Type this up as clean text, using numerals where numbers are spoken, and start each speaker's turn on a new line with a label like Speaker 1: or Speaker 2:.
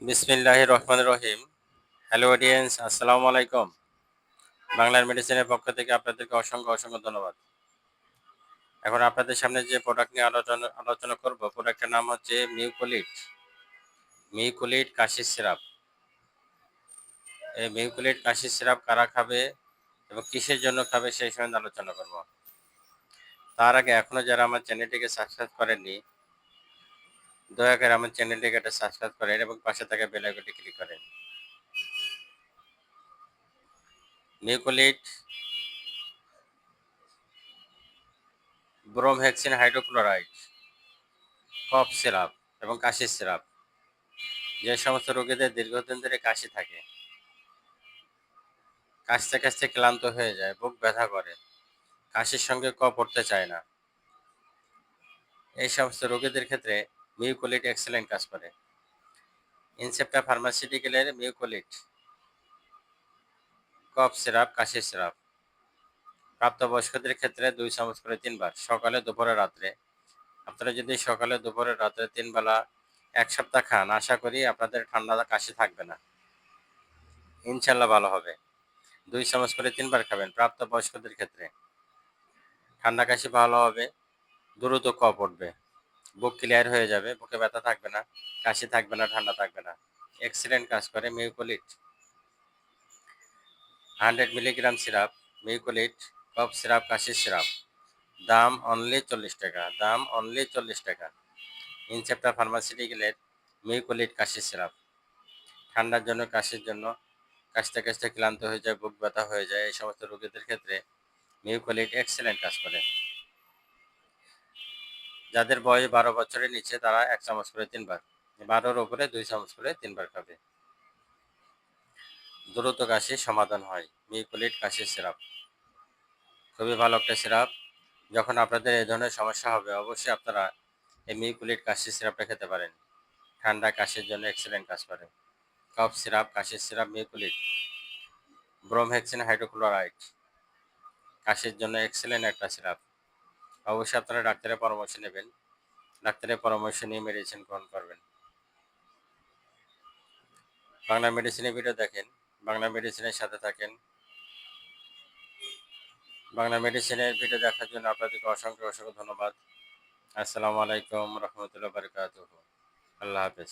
Speaker 1: বিসমিল্লাহির রহমানির রহিম। Hello audience, আসসালামু আলাইকুম। বাংলার মেডিসিনের পক্ষ থেকে আপনাদেরকে অসংখ্য ধন্যবাদ। এখন আপনাদের সামনে যে প্রোডাক্ট নিয়ে আলোচনা করব, প্রোডাক্টের নাম হচ্ছে মিউকোলিট। মিউকোলিট কাশির সিরাপ। এই মিউকোলিট কাশির সিরাপ কারা খাবে এবং কিসের জন্য খাবে সেই সম্বন্ধে আলোচনা করব। তার আগে এখনো যারা আমার চ্যানেলটিকে সাবস্ক্রাইব করেননি, দয়া করে আমার চ্যানেলটিকে একটা সাবস্ক্রাইব করেন এবং পাশে থাকা বেল আইকনটি ক্লিক করেন। মিউকোলিট ব্রোমহেক্সিন হাইড্রোক্লোরাইড কফ সিরাপ এবং কাশির সিরাপ। যে সমস্ত রোগীদের দীর্ঘদিন ধরে কাশি থাকে, কাশতে কাশতে ক্লান্ত হয়ে যায়, বুক ব্যথা করে, কাশির সঙ্গে কফ উঠতে চায় না, এই সমস্ত রোগীদের ক্ষেত্রে মিউকোলিট এক্সেলেন্ট কাজ করে। ইনসেপ্টা ফার্মাসিউটিক্যালের মিউকোলিট কফ সিরাপ, কাশির সিরাপ প্রাপ্তবয়স্কদের ক্ষেত্রে 2 চামচ করে 3 বার, সকালে, দুপুরে, রাত্রে। আপনারা যদি সকালে, দুপুরে, রাত্রে 3 বেলা 1 সপ্তাহ খান, আশা করি আপনাদের ঠান্ডা কাশি থাকবে না, ইনশাল্লাহ ভালো হবে। 2 চামচ করে 3 বার খাবেন। প্রাপ্তবয়স্কদের ক্ষেত্রে ঠান্ডা কাশি ভালো হবে, দ্রুত কফ উঠবে, বুক ক্লিয়ার হয়ে যাবে, বুকে ব্যথা থাকবে না, কাশি থাকবে না, ঠান্ডা থাকবে না। এক্সিলেন্ট কাজ করে মিউকোলিট। 100 মিলিগ্রাম সিরাপ মিউকোলিট কফ সিরাপ, কাশির সিরাপ। দাম অনলি 40 টাকা, দাম অনলি 40 টাকা। ইনসেপ্টা ফার্মাসিউটিক্যালের মিউকোলিট কাশির সিরাপ। ঠান্ডার জন্য, কাশির জন্য, কাশতে কাশতে ক্লান্ত হয়ে যায়, বুক ব্যথা হয়ে যায়, এই সমস্ত রোগীদের ক্ষেত্রে মিউকোলিট এক্সেলেন্ট কাজ করে। যাদের বয়স 12 বছরের নিচে তারা 1 চামচ করে 3 বার, 12-র উপরে 2 চামচ করে 3 বার খাবে। দ্রুত কাশির সমাধান হয় মিউকোলিট কাশির সিরাপ। খুবই ভালো একটা সিরাপ। যখন আপনাদের এই ধরনের সমস্যা হবে, অবশ্যই আপনারা এই মিউকোলিট কাশির সিরাপটা খেতে পারেন। ঠান্ডা কাশির জন্য এক্সেলেন্ট কাজ করে। কফ সিরাপ, কাশির সিরাপ, মিউকোলিট ব্রোমহেক্সিন হাইড্রোক্লোরাইড কাশির জন্য এক্সেলেন্ট একটা সিরাপ। অবশ্যই আপনারা ডাক্তারের পরামর্শ নেবেন, ডাক্তারের পরামর্শ নিয়ে মেডিসিন গ্রহণ করবেন। বাংলা মেডিসিনের ভিডিও দেখেন, বাংলা মেডিসিনের সাথে থাকেন। বাংলা মেডিসিনের ভিডিও দেখার জন্য আপনাদেরকে অসংখ্য ধন্যবাদ। আসসালামু আলাইকুম রহমতুল্লাহ বারকাতুহু। আল্লাহ হাফেজ।